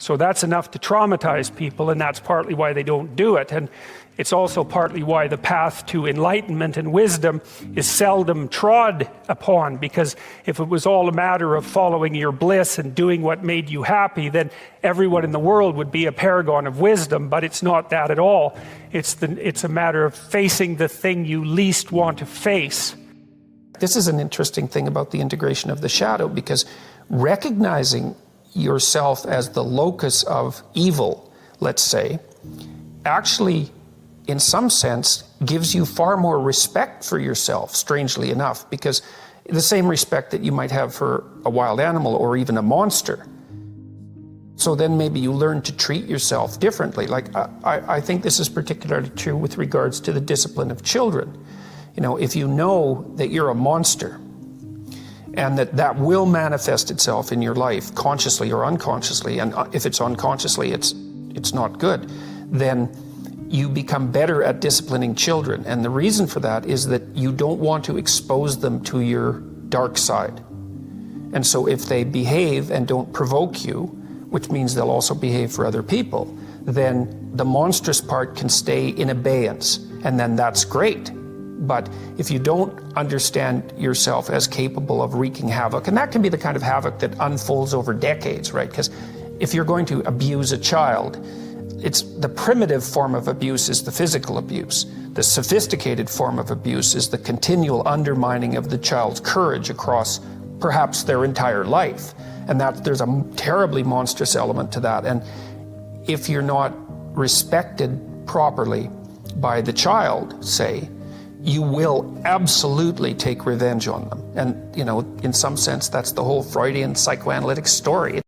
So that's enough to traumatize people, and that's partly why they don't do it. And it's also partly why the path to enlightenment and wisdom is seldom trod upon, because if it was all a matter of following your bliss and doing what made you happy, then everyone in the world would be a paragon of wisdom. But it's not that at all. It's a matter of facing the thing you least want to face. This is an interesting thing about the integration of the shadow, because recognizing yourself as the locus of evil, let's say, actually in some sense gives you far more respect for yourself, strangely enough, because the same respect that you might have for a wild animal or even a monster. So then maybe you learn to treat yourself differently. Like I think this is particularly true with regards to the discipline of children. You know, if you know that you're a monster and that will manifest itself in your life consciously or unconsciously, and if it's unconsciously, it's not good, then you become better at disciplining children. And the reason for that is that you don't want to expose them to your dark side. And so if they behave and don't provoke you, which means they'll also behave for other people, then the monstrous part can stay in abeyance, and then that's great. But if you don't understand yourself as capable of wreaking havoc, and that can be the kind of havoc that unfolds over decades, right? Because if you're going to abuse a child, it's the primitive form of abuse is the physical abuse. The sophisticated form of abuse is the continual undermining of the child's courage across perhaps their entire life. And that there's a terribly monstrous element to that. And if you're not respected properly by the child, say, you will absolutely take revenge on them. And, you know, in some sense, that's the whole Freudian psychoanalytic story.